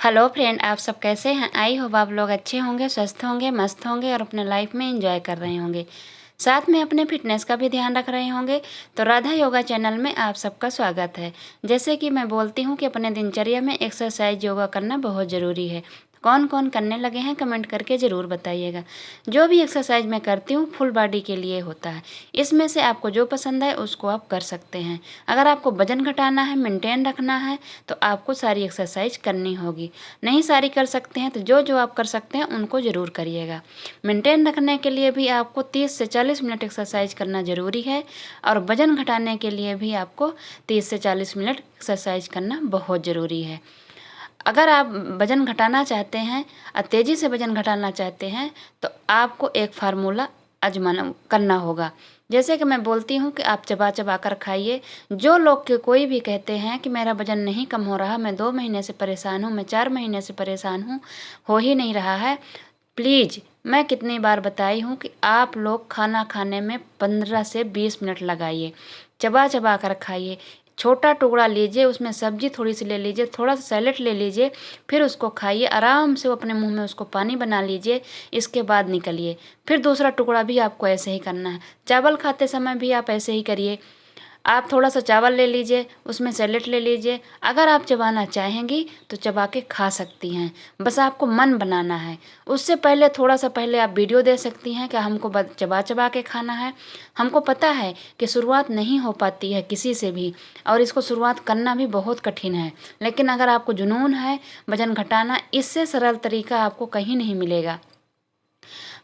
Hello friend, आप सब कैसे हैं? आई होप आप लोग अच्छे होंगे, स्वस्थ होंगे, मस्त होंगे और अपने लाइफ में एंजॉय कर रहे होंगे। साथ में अपने फिटनेस का भी ध्यान रख रहे होंगे। तो राधा योगा चैनल में आप सबका स्वागत है। जैसे कि मैं बोलती हूँ कि अपने दिनचर्या में एक्सरसाइज योगा करना बहुत ज़रूरी है। कौन कौन करने लगे हैं कमेंट करके ज़रूर बताइएगा। जो भी एक्सरसाइज मैं करती हूँ फुल बॉडी के लिए होता है। इसमें से आपको जो पसंद है उसको आप कर सकते हैं। अगर आपको वजन घटाना है, मेंटेन रखना है, तो आपको सारी एक्सरसाइज करनी होगी। नहीं सारी कर सकते हैं तो जो जो आप कर सकते हैं उनको ज़रूर करिएगा। मेंटेन रखने के लिए भी आपको 30 से 40 मिनट एक्सरसाइज करना ज़रूरी है और वज़न घटाने के लिए भी आपको 30 से 40 मिनट एक्सरसाइज करना बहुत ज़रूरी है। अगर आप वज़न घटाना चाहते हैं और तेज़ी से वज़न घटाना चाहते हैं तो आपको एक फार्मूला आजमाना करना होगा। जैसे कि मैं बोलती हूँ कि आप चबा चबा कर खाइए। जो लोग के कोई भी कहते हैं कि मेरा वज़न नहीं कम हो रहा, मैं 2 महीने से परेशान हूँ, मैं 4 महीने से परेशान हूँ, हो ही नहीं रहा है। प्लीज़, मैं कितनी बार बताई हूँ कि आप लोग खाना खाने में 15 से 20 मिनट लगाइए। चबा चबा कर खाइए। छोटा टुकड़ा लीजिए, उसमें सब्जी थोड़ी सी ले लीजिए, थोड़ा सा सैलेड ले लीजिए, फिर उसको खाइए। आराम से वो अपने मुंह में उसको पानी बना लीजिए। इसके बाद निकलिए। फिर दूसरा टुकड़ा भी आपको ऐसे ही करना है। चावल खाते समय भी आप ऐसे ही करिए। आप थोड़ा सा चावल ले लीजिए, उसमें सैलेड ले लीजिए। अगर आप चबाना चाहेंगी तो चबा के खा सकती हैं, बस आपको मन बनाना है। उससे पहले थोड़ा सा पहले आप वीडियो दे सकती हैं कि हमको चबा चबा के खाना है। हमको पता है कि शुरुआत नहीं हो पाती है किसी से भी, और इसको शुरुआत करना भी बहुत कठिन है। लेकिन अगर आपको जुनून है वज़न घटाना, इससे सरल तरीका आपको कहीं नहीं मिलेगा।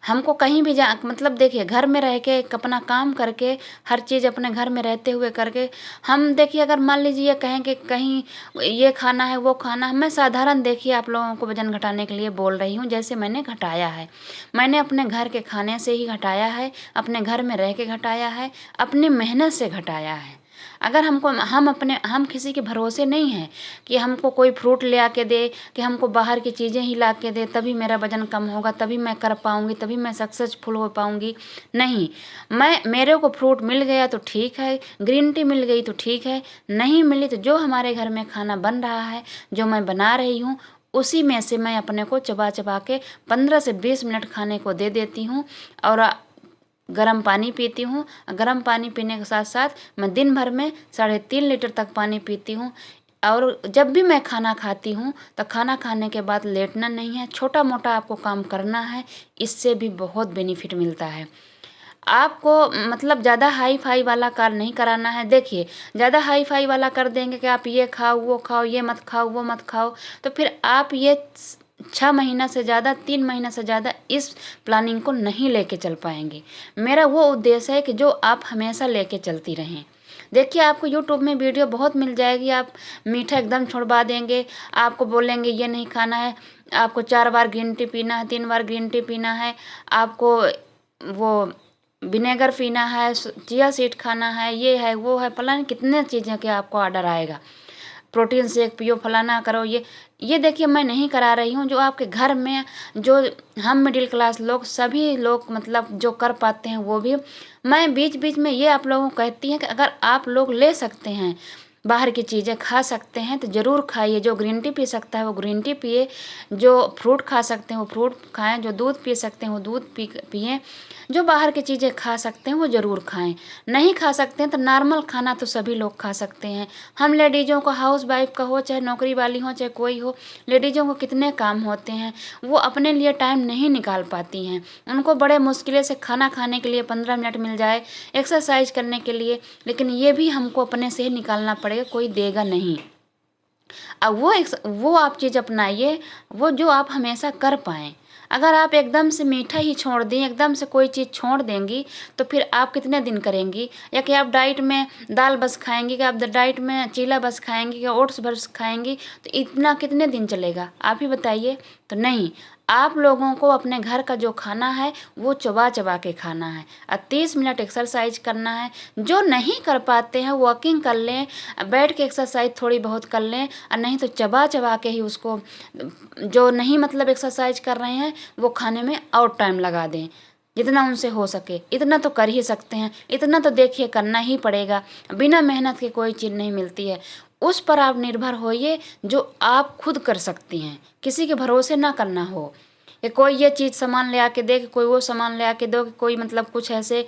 हमको कहीं भी जा मतलब देखिए, घर में रह के अपना काम करके, हर चीज़ अपने घर में रहते हुए करके, हम देखिए अगर मान लीजिए ये कहें कि कहीं ये खाना है वो खाना है, मैं साधारण देखिए आप लोगों को वज़न घटाने के लिए बोल रही हूँ जैसे मैंने घटाया है। मैंने अपने घर के खाने से ही घटाया है, अपने घर में रह के घटाया है, अपनी मेहनत से घटाया है। अगर हम किसी के भरोसे नहीं हैं कि हमको कोई फ्रूट ले आके दे, कि हमको बाहर की चीज़ें ही ला के दे तभी मेरा वज़न कम होगा, तभी मैं कर पाऊँगी, तभी मैं सक्सेसफुल हो पाऊँगी। नहीं, मेरे को फ्रूट मिल गया तो ठीक है, ग्रीन टी मिल गई तो ठीक है, नहीं मिली तो जो हमारे घर में खाना बन रहा है, जो मैं बना रही हूँ, उसी में से मैं अपने को चबा चबा के 15 से 20 मिनट खाने को दे देती हूँ। और गर्म पानी पीती हूँ। गर्म पानी पीने के साथ साथ मैं दिन भर में 3.5 लीटर तक पानी पीती हूँ। और जब भी मैं खाना खाती हूँ तो खाना खाने के बाद लेटना नहीं है, छोटा मोटा आपको काम करना है। इससे भी बहुत बेनिफिट मिलता है। आपको मतलब ज़्यादा हाई फाई वाला कार्य नहीं कराना है। देखिए, ज़्यादा हाई फाई वाला कर देंगे कि आप ये खाओ वो खाओ, ये मत खाओ वो मत खाओ, तो फिर आप ये 6 महीना से ज़्यादा, 3 महीना से ज़्यादा इस प्लानिंग को नहीं लेके चल पाएंगे। मेरा वो उद्देश्य है कि जो आप हमेशा लेके चलती रहें। देखिए, आपको यूट्यूब में वीडियो बहुत मिल जाएगी। आप मीठा एकदम छुड़वा देंगे, आपको बोलेंगे ये नहीं खाना है, आपको 4 बार ग्रीन टी पीना है, 3 बार ग्रीन टी पीना है, आपको वो विनेगर पीना है, चिया सीड खाना है, ये है वो है, फलाना कितने चीज़ें के आपको ऑर्डर आएगा। प्रोटीन शेक पियो, फलाना करो, ये देखिए मैं नहीं करा रही हूँ। जो आपके घर में जो हम मिडिल क्लास लोग, सभी लोग मतलब जो कर पाते हैं वो भी, मैं बीच बीच में ये आप लोगों को कहती हैं कि अगर आप लोग ले सकते हैं, बाहर की चीज़ें खा सकते हैं तो ज़रूर खाइए। जो ग्रीन टी पी सकता है वो ग्रीन टी पिए, जो फ्रूट खा सकते हैं वो फ्रूट खाएं, जो दूध पी सकते हैं वो दूध पिए, जो बाहर की चीज़ें खा सकते हैं वो ज़रूर खाएं। नहीं खा सकते हैं तो नॉर्मल खाना तो सभी लोग खा सकते हैं। हम लेडीज़ों को, हाउस वाइफ का हो चाहे नौकरी वाली हो चाहे कोई हो, लेडीज़ों को कितने काम होते हैं, वो अपने लिए टाइम नहीं निकाल पाती हैं। उनको बड़े मुश्किल से खाना खाने के लिए 15 मिनट मिल जाए, एक्सरसाइज करने के लिए, लेकिन ये भी हमको अपने से ही निकालना पड़ेगा, कोई देगा नहीं। अब वो आप चीज़ अपनाइए, वो जो आप हमेशा कर पाएँ। अगर आप एकदम से मीठा ही छोड़ दें, एकदम से कोई चीज़ छोड़ देंगी, तो फिर आप कितने दिन करेंगी? या कि आप डाइट में दाल बस खाएँगी, कि आप डाइट में चीला बस खाएँगी, कि ओट्स बस खाएँगी, तो इतना कितने दिन चलेगा? आप ही बताइए। तो नहीं, आप लोगों को अपने घर का जो खाना है वो चबा चबा के खाना है और 30 मिनट एक्सरसाइज करना है। जो नहीं कर पाते हैं वॉकिंग कर लें, बैठ के एक्सरसाइज थोड़ी बहुत कर लें, और नहीं तो चबा चबा के ही उसको, जो नहीं मतलब एक्सरसाइज कर रहे हैं वो खाने में और टाइम लगा दें। जितना उनसे हो सके इतना तो कर ही सकते हैं, इतना तो देखिए करना ही पड़ेगा। बिना मेहनत के कोई चीज़ नहीं मिलती है। उस पर आप निर्भर होइए जो आप खुद कर सकती हैं, किसी के भरोसे ना करना हो कि कोई ये चीज़ सामान ले आके दे, कि कोई वो सामान ले आके दो, कि कोई मतलब कुछ ऐसे।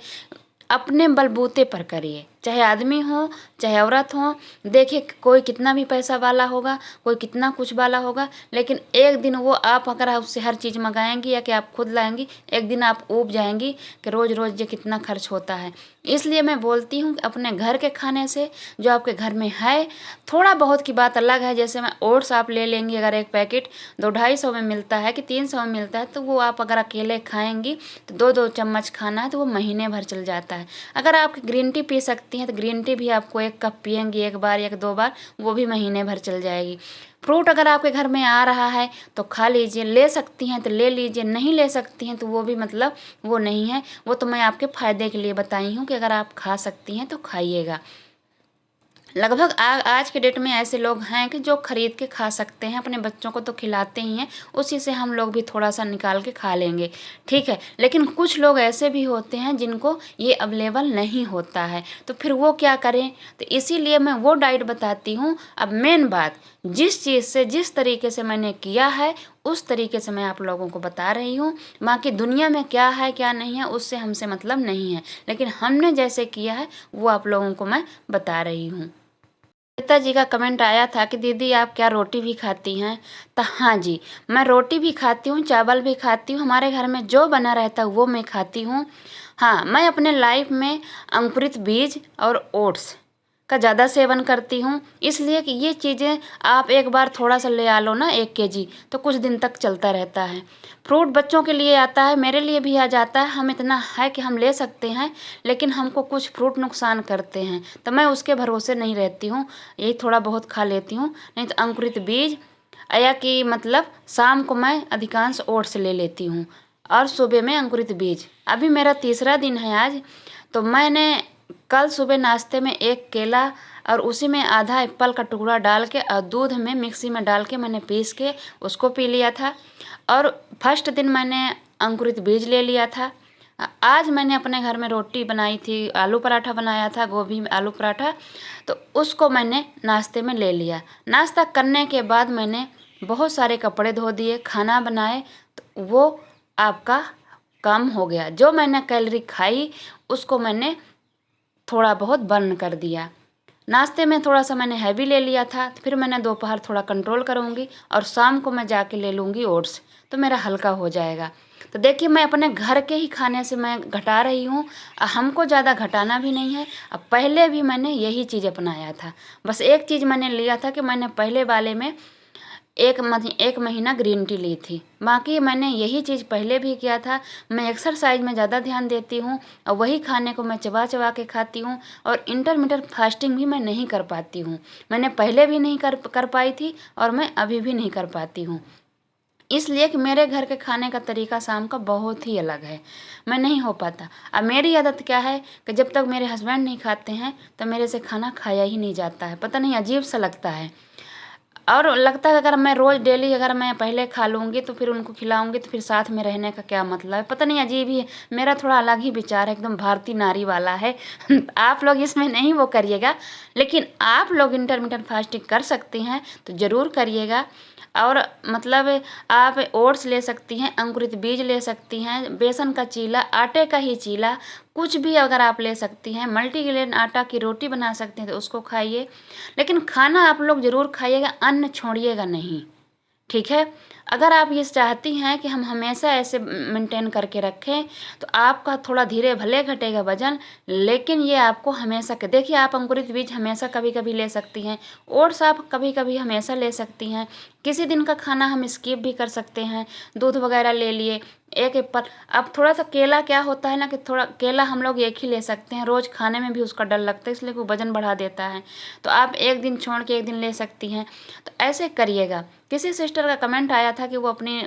अपने बलबूते पर करिए, चाहे आदमी हो चाहे औरत हो। देखिए कोई कितना भी पैसा वाला होगा, कोई कितना कुछ वाला होगा, लेकिन एक दिन वो आप अगर आप उससे हर चीज़ मंगाएंगी या कि आप खुद लाएंगी, एक दिन आप ऊब जाएंगी कि रोज़ रोज़ ये कितना खर्च होता है। इसलिए मैं बोलती हूँ कि अपने घर के खाने से, जो आपके घर में है, थोड़ा बहुत की बात अलग है। जैसे मैं ओट्स आप ले लेंगी, अगर एक पैकेट 200-250 में मिलता है कि 300 में मिलता है, तो वो आप अगर अकेले खाएंगी तो 2-2 चम्मच खाना है तो वो महीने भर चल जाता है। अगर आप ग्रीन टी पी सकती हैं तो ग्रीन टी भी आपको 1 कप पियेंगी एक बार या 2 बार, वो भी महीने भर चल जाएगी। फ्रूट अगर आपके घर में आ रहा है तो खा लीजिए, ले सकती हैं तो ले लीजिए, नहीं ले सकती हैं तो वो भी मतलब वो नहीं है, वो तो मैं आपके फ़ायदे के लिए बताई हूँ कि अगर आप खा सकती हैं तो खाइएगा। लगभग आज के डेट में ऐसे लोग हैं कि जो खरीद के खा सकते हैं, अपने बच्चों को तो खिलाते ही हैं, उसी से हम लोग भी थोड़ा सा निकाल के खा लेंगे, ठीक है। लेकिन कुछ लोग ऐसे भी होते हैं जिनको ये अवेलेबल नहीं होता है, तो फिर वो क्या करें। तो इसीलिए मैं वो डाइट बताती हूँ। अब मेन बात, जिस चीज़ से जिस तरीके से मैंने किया है उस तरीके से मैं आप लोगों को बता रही हूँ। बाकी दुनिया में क्या है क्या नहीं है उससे हमसे मतलब नहीं है, लेकिन हमने जैसे किया है वो आप लोगों को मैं बता रही हूँ। श्वेता जी का कमेंट आया था कि दीदी आप क्या रोटी भी खाती हैं। तो हाँ जी, मैं रोटी भी खाती हूँ, चावल भी खाती हूँ, हमारे घर में जो बना रहता है वो मैं खाती हूँ। हाँ, मैं अपने लाइफ में अंकुरित बीज और ओट्स का ज़्यादा सेवन करती हूँ, इसलिए कि ये चीज़ें आप एक बार थोड़ा सा ले आ लो ना 1 केजी, तो कुछ दिन तक चलता रहता है। फ्रूट बच्चों के लिए आता है, मेरे लिए भी आ जाता है, हम इतना है कि हम ले सकते हैं, लेकिन हमको कुछ फ्रूट नुकसान करते हैं तो मैं उसके भरोसे नहीं रहती हूँ, यही थोड़ा बहुत खा लेती हूँ। नहीं तो अंकुरित बीज या कि मतलब शाम को मैं अधिकांश ओट्स ले लेती हूँ और सुबह में अंकुरित बीज। अभी मेरा तीसरा दिन है आज, तो मैंने कल सुबह नाश्ते में 1 केला और उसी में आधा एप्पल का टुकड़ा डाल के और दूध में मिक्सी में डाल के मैंने पीस के उसको पी लिया था। और फर्स्ट दिन मैंने अंकुरित बीज ले लिया था। आज मैंने अपने घर में रोटी बनाई थी, आलू पराठा बनाया था, गोभी आलू पराठा, तो उसको मैंने नाश्ते में ले लिया। नाश्ता करने के बाद मैंने बहुत सारे कपड़े धो दिए, खाना बनाए, तो वो आपका कम हो गया। जो मैंने कैलोरी खाई उसको मैंने थोड़ा बहुत बर्न कर दिया। नाश्ते में थोड़ा सा मैंने हैवी ले लिया था, तो फिर मैंने दोपहर थोड़ा कंट्रोल करूँगी और शाम को मैं जाके ले लूँगी ओट्स, तो मेरा हल्का हो जाएगा। तो देखिए मैं अपने घर के ही खाने से मैं घटा रही हूँ, हमको ज़्यादा घटाना भी नहीं है। अब पहले भी मैंने यही चीज़ अपनाया था, बस एक चीज़ मैंने लिया था कि मैंने पहले वाले में 1 महीना ग्रीन टी ली थी। बाकी मैंने यही चीज़ पहले भी किया था। मैं एक्सरसाइज में ज़्यादा ध्यान देती हूँ और वही खाने को मैं चबा चबा के खाती हूँ, और इंटरमिटेंट फास्टिंग भी मैं नहीं कर पाती हूँ। मैंने पहले भी नहीं कर पाई थी और मैं अभी भी नहीं कर पाती हूँ, इसलिए कि मेरे घर के खाने का तरीका शाम का बहुत ही अलग है, मैं नहीं हो पाता। अब मेरी आदत क्या है कि जब तक मेरे हस्बैंड नहीं खाते हैं तो मेरे से खाना खाया ही नहीं जाता है, पता नहीं अजीब सा लगता है। और लगता है अगर मैं रोज़ डेली अगर मैं पहले खा लूँगी तो फिर उनको खिलाऊँगी तो फिर साथ में रहने का क्या मतलब है, पता नहीं अजीब ही है। मेरा थोड़ा अलग ही विचार है, एकदम भारतीय नारी वाला है। आप लोग इसमें नहीं वो करिएगा, लेकिन आप लोग इंटरमिटेंट फास्टिंग कर सकती हैं तो ज़रूर करिएगा। और मतलब आप ओट्स ले सकती हैं, अंकुरित बीज ले सकती हैं, बेसन का चीला, आटे का ही चीला, कुछ भी अगर आप ले सकती हैं, मल्टीग्रेन आटा की रोटी बना सकते हैं तो उसको खाइए। लेकिन खाना आप लोग ज़रूर खाइएगा, अन्न छोड़िएगा नहीं, ठीक है। अगर आप ये चाहती हैं कि हम हमेशा ऐसे मेंटेन करके रखें तो आपका थोड़ा धीरे भले घटेगा वजन, लेकिन ये आपको हमेशा के देखिए, आप अंकुरित बीज हमेशा कभी कभी ले सकती हैं, ओट्स आप कभी कभी हमेशा ले सकती हैं, किसी दिन का खाना हम स्किप भी कर सकते हैं, दूध वगैरह ले लिए, 1 एप्पल। अब थोड़ा सा केला क्या होता है ना कि थोड़ा केला हम लोग एक ही ले सकते हैं, रोज़ खाने में भी उसका डर लगता है, इसलिए वो वजन बढ़ा देता है, तो आप एक दिन छोड़ के एक दिन ले सकती हैं, तो ऐसे करिएगा। किसी सिस्टर का कमेंट आया था कि वो अपनी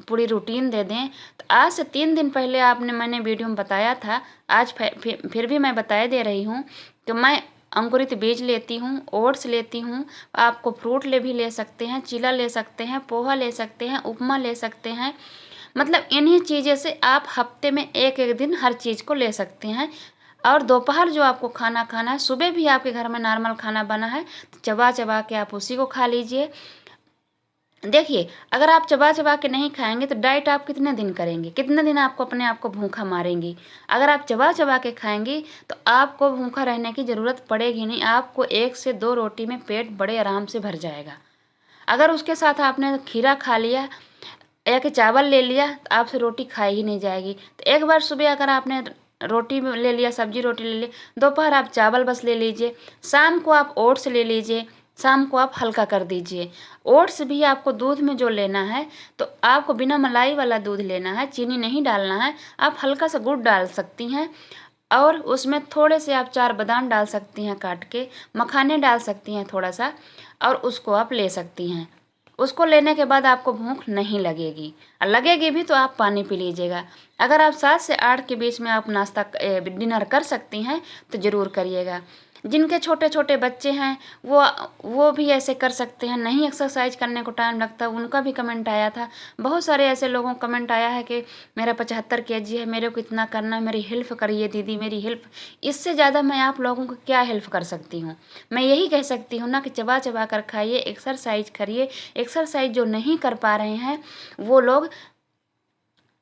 पूरी रूटीन दे दें, तो आज से 3 दिन पहले मैंने वीडियो में बताया था, आज फिर भी मैं बताए दे रही हूँ कि मैं अंकुरित बीज लेती हूँ, ओट्स लेती हूँ, आपको फ्रूट भी ले सकते हैं, चीला ले सकते हैं, पोहा ले सकते हैं, उपमा ले सकते हैं, मतलब इन्हीं चीज़ें से आप हफ्ते में एक एक दिन हर चीज़ को ले सकते हैं। और दोपहर जो आपको खाना खाना है, सुबह भी आपके घर में नॉर्मल खाना बना है तो चबा चबा के आप उसी को खा लीजिए। देखिए, अगर आप चबा चबा के नहीं खाएंगे तो डाइट आप कितने दिन करेंगे, कितने दिन आपको अपने आप को भूखा मारेंगी। अगर आप चबा चबा के खाएंगी तो आपको भूखा रहने की ज़रूरत पड़ेगी नहीं, आपको 1 से 2 रोटी में पेट बड़े आराम से भर जाएगा। अगर उसके साथ आपने खीरा खा लिया या कि चावल ले लिया तो आपसे रोटी खाई ही नहीं जाएगी। तो एक बार सुबह अगर आपने रोटी ले लिया, सब्जी रोटी ले ली, दोपहर आप चावल बस ले लीजिए, शाम को आप ओट्स ले लीजिए, शाम को आप हल्का कर दीजिए। ओट्स भी आपको दूध में जो लेना है तो आपको बिना मलाई वाला दूध लेना है, चीनी नहीं डालना है। आप हल्का सा गुड़ डाल सकती हैं और उसमें थोड़े से आप 4 बादाम डाल सकती हैं काट के, मखाने डाल सकती हैं थोड़ा सा, और उसको आप ले सकती हैं। उसको लेने के बाद आपको भूख नहीं लगेगी, और लगेगी भी तो आप पानी पी लीजिएगा। अगर आप 7 से 8 के बीच में आप नाश्ता डिनर कर सकती हैं तो ज़रूर करिएगा। जिनके छोटे छोटे बच्चे हैं वो भी ऐसे कर सकते हैं, नहीं एक्सरसाइज करने को टाइम लगता, उनका भी कमेंट आया था। बहुत सारे ऐसे लोगों का कमेंट आया है कि मेरा 75 केजी है, मेरे को इतना करना है, मेरी हेल्प करिए दीदी, मेरी हेल्प। इससे ज़्यादा मैं आप लोगों को क्या हेल्प कर सकती हूँ। मैं यही कह सकती हूँ ना कि चबा चबा कर खाइए, एक्सरसाइज करिए। एक्सरसाइज जो नहीं कर पा रहे हैं वो लोग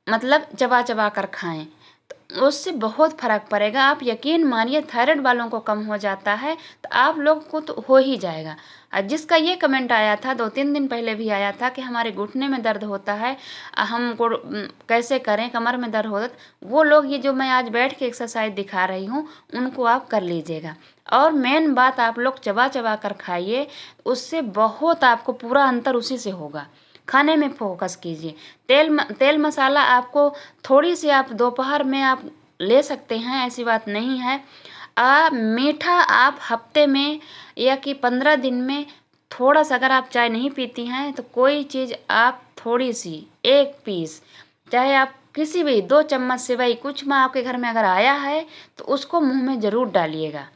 मतलब चबा चबा कर खाएं, तो उससे बहुत फ़र्क पड़ेगा। आप यकीन मानिए, थायराइड वालों को कम हो जाता है तो आप लोग को तो हो ही जाएगा। और जिसका ये कमेंट आया था 2-3 दिन पहले भी आया था कि हमारे घुटने में दर्द होता है, हमको कैसे करें, कमर में दर्द होता, वो लोग ये जो मैं आज बैठ के एक्सरसाइज दिखा रही हूँ उनको आप कर लीजिएगा। और मेन बात, आप लोग चबा चबा कर खाइए, उससे बहुत आपको पूरा अंतर उसी से होगा। खाने में फोकस कीजिए। तेल मसाला आपको थोड़ी सी आप दोपहर में आप ले सकते हैं, ऐसी बात नहीं है। मीठा आप हफ्ते में या कि 15 दिन में थोड़ा सा, अगर आप चाय नहीं पीती हैं तो कोई चीज़ आप थोड़ी सी 1 पीस, चाहे आप किसी भी 2 चम्मच सेवई, कुछ में आपके घर में अगर आया है तो उसको मुंह में ज़रूर डालिएगा।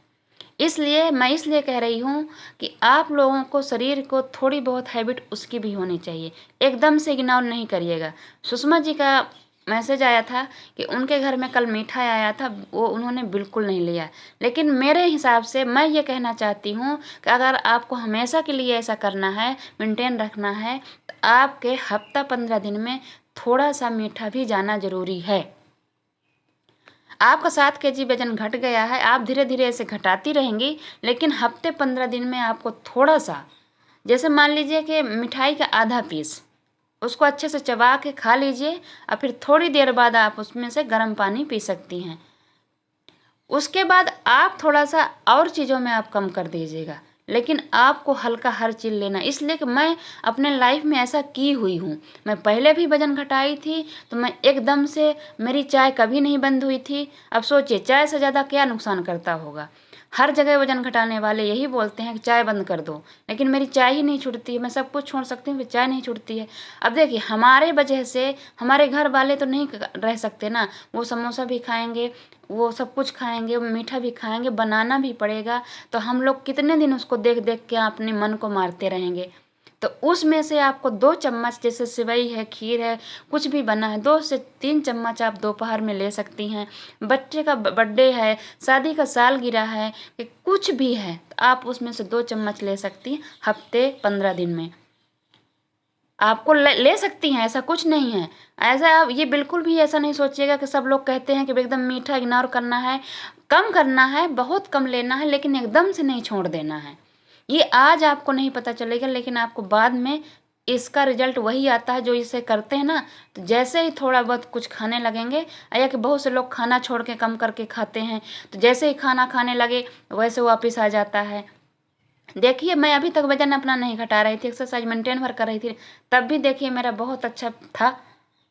मैं इसलिए कह रही हूँ कि आप लोगों को शरीर को थोड़ी बहुत हैबिट उसकी भी होनी चाहिए, एकदम से इग्नोर नहीं करिएगा। सुषमा जी का मैसेज आया था कि उनके घर में कल मीठा आया था, वो उन्होंने बिल्कुल नहीं लिया। लेकिन मेरे हिसाब से मैं ये कहना चाहती हूँ कि अगर आपको हमेशा के लिए ऐसा करना है, मेंटेन रखना है, तो आपके हफ्ता 15 दिन में थोड़ा सा मीठा भी जाना ज़रूरी है। आपका 7 केजी वजन घट गया है, आप धीरे धीरे ऐसे घटाती रहेंगी, लेकिन हफ्ते 15 दिन में आपको थोड़ा सा, जैसे मान लीजिए कि मिठाई का आधा पीस, उसको अच्छे से चबा के खा लीजिए और फिर थोड़ी देर बाद आप उसमें से गर्म पानी पी सकती हैं। उसके बाद आप थोड़ा सा और चीज़ों में आप कम कर दीजिएगा, लेकिन आपको हल्का हर चीज़ लेना। इसलिए कि मैं अपने लाइफ में ऐसा की हुई हूँ। मैं पहले भी वज़न घटाई थी तो मैं एकदम से, मेरी चाय कभी नहीं बंद हुई थी। अब सोचिए चाय से ज़्यादा क्या नुकसान करता होगा। हर जगह वज़न घटाने वाले यही बोलते हैं कि चाय बंद कर दो, लेकिन मेरी चाय ही नहीं छूटती है। मैं सब कुछ छोड़ सकती हूँ, फिर चाय नहीं छूटती है। अब देखिए, हमारे वजह से हमारे घर वाले तो नहीं रह सकते ना, वो समोसा भी खाएंगे, वो सब कुछ खाएंगे, मीठा भी खाएंगे, बनाना भी पड़ेगा। तो हम लोग कितने दिन उसको देख देख के अपने मन को मारते रहेंगे। तो उसमें से आपको 2 चम्मच, जैसे सेवई है, खीर है, कुछ भी बना है, 2 से 3 चम्मच आप दोपहर में ले सकती हैं। बच्चे का बर्थडे है, शादी का सालगिरह है, कि कुछ भी है, तो आप उसमें से 2 चम्मच ले सकती हैं हफ्ते 15 दिन में। आपको ले सकती हैं, ऐसा कुछ नहीं है। ऐसा आप ये बिल्कुल भी ऐसा नहीं सोचिएगा कि सब लोग कहते हैं कि एकदम मीठा इग्नोर करना है, कम करना है, बहुत कम लेना है, लेकिन एकदम से नहीं छोड़ देना है। ये आज आपको नहीं पता चलेगा, लेकिन आपको बाद में इसका रिजल्ट वही आता है जो इसे करते हैं ना। तो जैसे ही थोड़ा बहुत कुछ खाने लगेंगे, या कि बहुत से लोग खाना छोड़ के कम करके खाते हैं, तो जैसे ही खाना खाने लगे वैसे वापस आ जाता है। देखिए, मैं अभी तक वज़न अपना नहीं घटा रही थी, एक्सरसाइज मेंटेन भर कर रही थी, तब भी देखिए मेरा बहुत अच्छा था।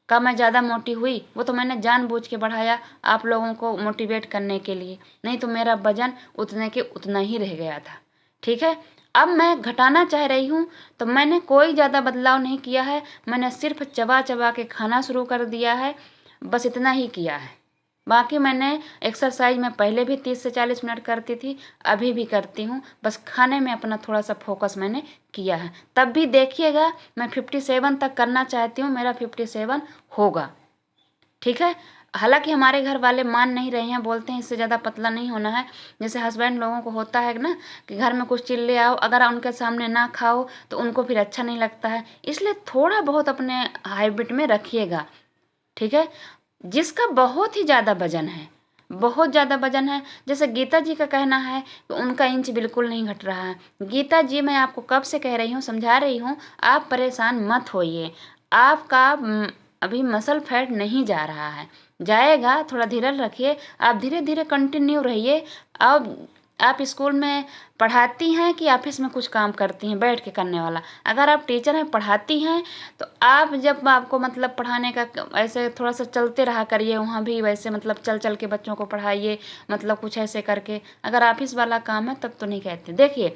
का मैं ज़्यादा मोटी हुई, वो तो मैंने जानबूझ के बढ़ाया आप लोगों को मोटिवेट करने के लिए, नहीं तो मेरा वज़न उतने के उतना ही रह गया था। ठीक है, अब मैं घटाना चाह रही हूँ तो मैंने कोई ज़्यादा बदलाव नहीं किया है, मैंने सिर्फ चबा चबा के खाना शुरू कर दिया है, बस इतना ही किया है। बाकी मैंने एक्सरसाइज में पहले भी 30 से 40 मिनट करती थी, अभी भी करती हूँ, बस खाने में अपना थोड़ा सा फोकस मैंने किया है। तब भी देखिएगा, मैं 57 तक करना चाहती हूँ, मेरा 57 होगा। ठीक है, हालांकि हमारे घर वाले मान नहीं रहे हैं, बोलते हैं इससे ज़्यादा पतला नहीं होना है। जैसे हस्बैंड लोगों को होता है ना कि घर में कुछ चीज़ ले आओ, अगर उनके सामने ना खाओ तो उनको फिर अच्छा नहीं लगता है, इसलिए थोड़ा बहुत अपने हाइब्रिड में रखिएगा, ठीक है। जिसका बहुत ही ज़्यादा वजन है, बहुत ज़्यादा वजन है, जैसे गीता जी का कहना है कि उनका इंच बिल्कुल नहीं घट रहा है। गीता जी मैं आपको कब से कह रही हूँ, समझा रही हूँ, आप परेशान मत होइए। आपका अभी मसल फैट नहीं जा रहा है, जाएगा, थोड़ा धीरज रखिए, आप धीरे धीरे कंटिन्यू रहिए। अब आप स्कूल में पढ़ाती हैं कि ऑफिस में कुछ काम करती हैं बैठ के करने वाला? अगर आप टीचर हैं, पढ़ाती हैं, तो आप जब आपको मतलब पढ़ाने का ऐसे थोड़ा सा चलते रहा करिए, वहाँ भी वैसे मतलब चल चल के बच्चों को पढ़ाइए, मतलब कुछ ऐसे करके। अगर ऑफिस वाला काम है तब तो नहीं कहते। देखिए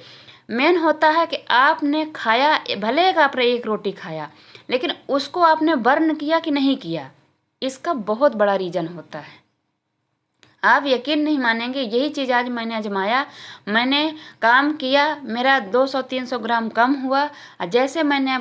मेन होता है कि आपने खाया, भले आपने एक रोटी खाया, लेकिन उसको आपने बर्न किया कि नहीं किया, इसका बहुत बड़ा रीज़न होता है। आप यकीन नहीं मानेंगे, यही चीज़ आज मैंने आजमाया। मैंने काम किया, मेरा 200-300 ग्राम कम हुआ, और जैसे मैंने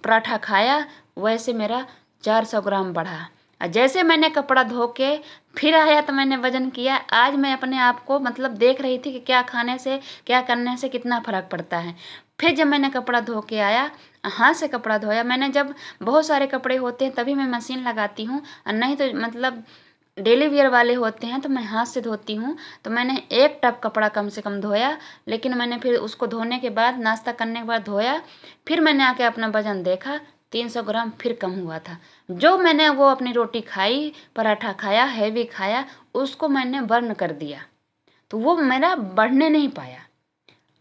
पराठा खाया वैसे मेरा 400 ग्राम बढ़ा। और जैसे मैंने कपड़ा धो के फिर आया तो मैंने वजन किया। आज मैं अपने आप को मतलब देख रही थी कि क्या खाने से, क्या करने से कितना फ़र्क पड़ता है। फिर जब मैंने कपड़ा धो के आया, हाथ से कपड़ा धोया मैंने, जब बहुत सारे कपड़े होते हैं तभी मैं मशीन लगाती हूँ, और नहीं तो मतलब डेली वियर वाले होते हैं तो मैं हाथ से धोती हूँ। तो मैंने एक टब कपड़ा कम से कम धोया, लेकिन मैंने फिर उसको धोने के बाद, नाश्ता करने के बाद धोया, फिर मैंने आके अपना वजन देखा, 300 ग्राम फिर कम हुआ था। जो मैंने वो अपनी रोटी खाई, पराठा खाया, हैवी खाया, उसको मैंने बर्न कर दिया, तो वो मेरा बढ़ने नहीं पाया।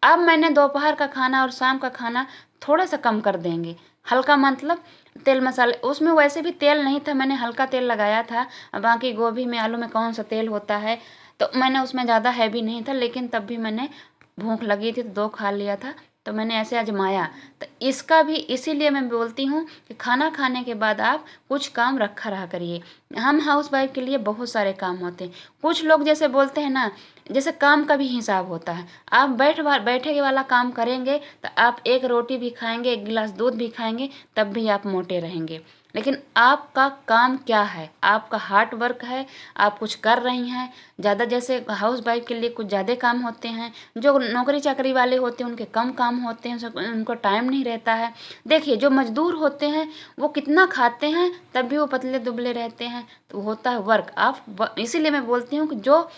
अब मैंने दोपहर का खाना और शाम का खाना थोड़ा सा कम कर देंगे, हल्का मतलब तेल मसाले, उसमें वैसे भी तेल नहीं था, मैंने हल्का तेल लगाया था। बाकी गोभी में, आलू में कौन सा तेल होता है, तो मैंने उसमें ज़्यादा हैवी नहीं था, लेकिन तब भी मैंने, भूख लगी थी तो 2 खा लिया था, तो मैंने ऐसे आजमाया। तो इसका भी इसीलिए मैं बोलती हूँ कि खाना खाने के बाद आप कुछ काम रखा रहा करिए। हम हाउस वाइफ के लिए बहुत सारे काम होते हैं। कुछ लोग जैसे बोलते हैं ना, जैसे काम का भी हिसाब होता है। आप बैठे वाला काम करेंगे तो आप एक रोटी भी खाएंगे, एक गिलास दूध भी खाएंगे, तब भी आप मोटे रहेंगे। लेकिन आपका काम क्या है, आपका हार्ड वर्क है, आप कुछ कर रही हैं ज़्यादा। जैसे हाउस वाइफ के लिए कुछ ज़्यादा काम होते हैं, जो नौकरी चाकरी वाले होते हैं उनके कम काम होते हैं, उनको टाइम नहीं रहता है। देखिए जो मजदूर होते हैं वो कितना खाते हैं तब भी वो पतले दुबले रहते हैं, तो होता है वर्क। आप इसीलिए मैं बोलती हूँ कि जो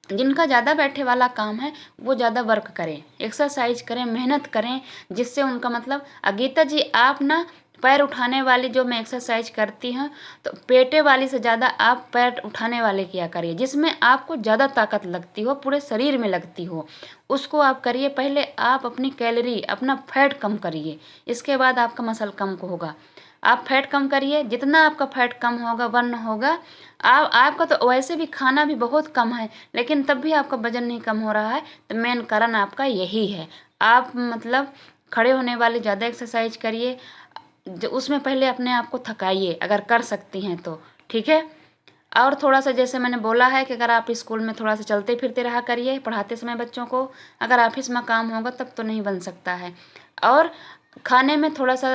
जिनका ज़्यादा बैठे वाला काम है वो ज़्यादा वर्क करें, एक्सरसाइज करें, मेहनत करें, जिससे उनका मतलब। गीता जी आप ना पैर उठाने वाली जो मैं एक्सरसाइज करती हूँ, तो पेटे वाली से ज़्यादा आप पैर उठाने वाले किया करिए, जिसमें आपको ज़्यादा ताकत लगती हो, पूरे शरीर में लगती हो, उसको आप करिए। पहले आप अपनी कैलोरी, अपना फैट कम करिए, इसके बाद आपका मसल कम होगा। आप फैट कम करिए, जितना आपका फैट कम होगा, बर्न होगा। आपका तो वैसे भी खाना भी बहुत कम है, लेकिन तब भी आपका वजन नहीं कम हो रहा है, तो मेन कारण आपका यही है। आप मतलब खड़े होने वाली ज़्यादा एक्सरसाइज करिए, जो उसमें पहले अपने आप को थकाइए अगर कर सकती हैं तो, ठीक है। और थोड़ा सा जैसे मैंने बोला है कि अगर आप स्कूल में थोड़ा सा चलते फिरते रहा करिए पढ़ाते समय बच्चों को, अगर ऑफिस में काम होगा तब तो नहीं बन सकता है। और खाने में थोड़ा सा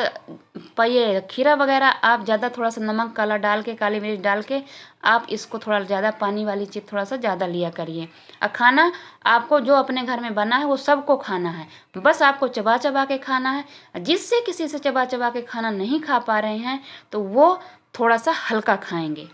ये खीरा वगैरह आप ज़्यादा, थोड़ा सा नमक काला डाल के, काली मिर्च डाल के, आप इसको थोड़ा ज़्यादा, पानी वाली चीज़ थोड़ा सा ज़्यादा लिया करिए। और खाना आपको जो अपने घर में बना है वो सबको खाना है, बस आपको चबा चबा के खाना है। जिससे किसी से चबा चबा के खाना नहीं खा पा रहे हैं तो वो थोड़ा सा हल्का खाएंगे।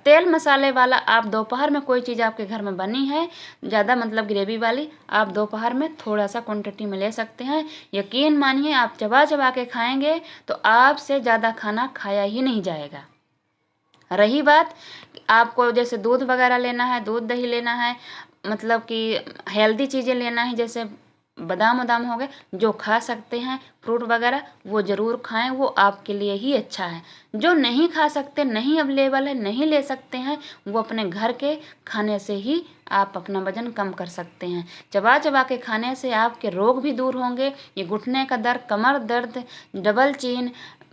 तेल मसाले वाला आप दोपहर में, कोई चीज़ आपके घर में बनी है ज़्यादा मतलब ग्रेवी वाली, आप दोपहर में थोड़ा सा क्वांटिटी में ले सकते हैं। यकीन मानिए आप चबा चबा के खाएंगे तो आपसे ज़्यादा खाना खाया ही नहीं जाएगा। रही बात आपको जैसे दूध वगैरह लेना है, दूध दही लेना है, मतलब कि हेल्दी चीज़ें लेना है, जैसे बादाम वादाम हो गए, जो खा सकते हैं फ्रूट वगैरह वो ज़रूर खाएं, वो आपके लिए ही अच्छा है। जो नहीं खा सकते, नहीं अवेलेबल है, नहीं ले सकते हैं, वो अपने घर के खाने से ही आप अपना वजन कम कर सकते हैं। चबा चबा के खाने से आपके रोग भी दूर होंगे, ये घुटने का दर्द, कमर दर्द, डबल चीन,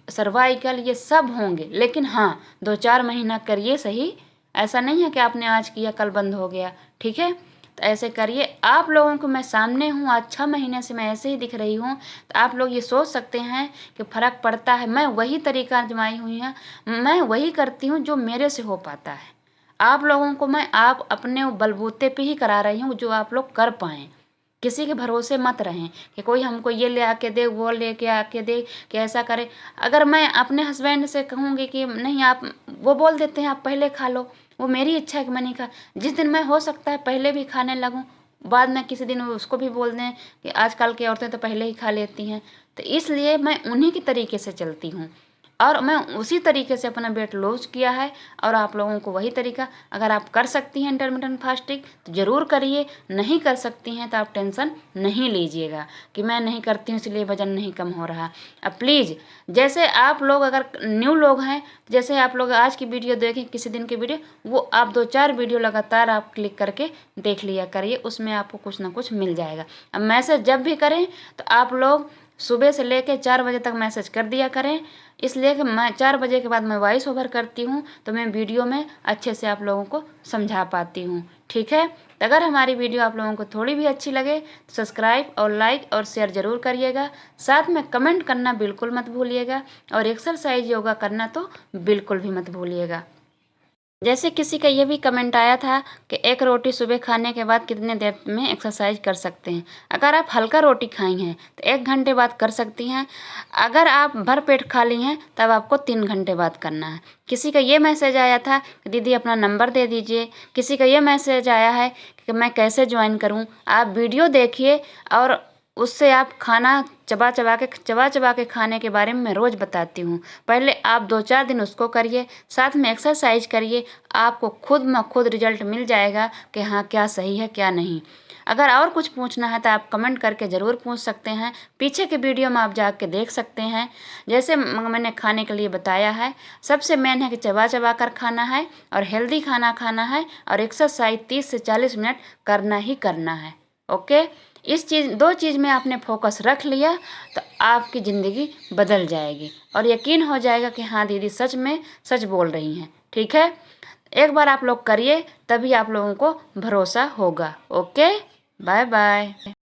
सर्वाइकल, ये सब होंगे। लेकिन हाँ 2-4 महीना करिए सही, ऐसा नहीं है कि आपने आज किया कल बंद हो गया, ठीक है। तो ऐसे करिए। आप लोगों को मैं सामने हूँ, आज 6 महीने से मैं ऐसे ही दिख रही हूँ, तो आप लोग ये सोच सकते हैं कि फ़र्क पड़ता है। मैं वही तरीका आजमाई हुई है, मैं वही करती हूँ जो मेरे से हो पाता है। आप लोगों को मैं आप अपने बलबूते पे ही करा रही हूँ जो आप लोग कर पाएँ। किसी के भरोसे मत रहें कि कोई हमको ये ले आके दे, वो लेके आके दे, कि ऐसा करे। अगर मैं अपने हस्बैंड से कहूँगी कि नहीं आप, वो बोल देते हैं आप पहले खा लो, वो मेरी इच्छा है कि मैं नहीं खा, जिस दिन मैं हो सकता है पहले भी खाने लगूँ, बाद में किसी दिन वो उसको भी बोल दें कि आजकल की औरतें तो पहले ही खा लेती हैं। तो इसलिए मैं उन्हीं के तरीके से चलती हूँ और मैं उसी तरीके से अपना वेट लॉस किया है। और आप लोगों को वही तरीका, अगर आप कर सकती हैं इंटरमिटेंट फास्टिंग तो ज़रूर करिए, नहीं कर सकती हैं तो आप टेंशन नहीं लीजिएगा कि मैं नहीं करती हूँ इसलिए वज़न नहीं कम हो रहा। अब प्लीज़, जैसे आप लोग अगर न्यू लोग हैं, जैसे आप लोग आज की वीडियो देखें, किसी दिन की वीडियो, वो आप 2-4 वीडियो लगातार आप क्लिक करके देख लिया करिए, उसमें आपको कुछ ना कुछ मिल जाएगा। अब मैसेज जब भी करें तो आप लोग सुबह से लेकर 4 बजे तक मैसेज कर दिया करें, इसलिए कि मैं 4 बजे के बाद मैं वॉइस ओवर करती हूँ, तो मैं वीडियो में अच्छे से आप लोगों को समझा पाती हूँ। ठीक है, तो अगर हमारी वीडियो आप लोगों को थोड़ी भी अच्छी लगे तो सब्सक्राइब और लाइक और शेयर ज़रूर करिएगा। साथ में कमेंट करना बिल्कुल मत भूलिएगा और एक्सरसाइज योगा करना तो बिल्कुल भी मत भूलिएगा। जैसे किसी का ये भी कमेंट आया था कि 1 रोटी सुबह खाने के बाद कितने देर में एक्सरसाइज कर सकते हैं। अगर आप हल्का रोटी खाई हैं तो 1 घंटे बाद कर सकती हैं। अगर आप भर पेट खा ली हैं तब आपको 3 घंटे बाद करना है। किसी का ये मैसेज आया था कि दीदी अपना नंबर दे दीजिए। किसी का ये मैसेज आया है कि मैं कैसे ज्वाइन करूं। आप वीडियो देखिए और उससे आप खाना चबा के खाने के बारे में मैं रोज़ बताती हूँ। पहले आप 2-4 दिन उसको करिए, साथ में एक्सरसाइज करिए, आपको खुद म खुद रिजल्ट मिल जाएगा कि हाँ क्या सही है क्या नहीं। अगर और कुछ पूछना है तो आप कमेंट करके ज़रूर पूछ सकते हैं, पीछे के वीडियो में आप जाके देख सकते हैं। जैसे मैंने खाने के लिए बताया है, सबसे मेन है कि चबा कर खाना है और हेल्दी खाना खाना है और एक्सरसाइज 30 से 40 मिनट करना ही करना है। ओके, इस चीज़ 2 चीज़ में आपने फोकस रख लिया तो आपकी ज़िंदगी बदल जाएगी और यकीन हो जाएगा कि हाँ दीदी सच में सच बोल रही हैं। ठीक है, एक बार आप लोग करिए तभी आप लोगों को भरोसा होगा। Okay, bye bye.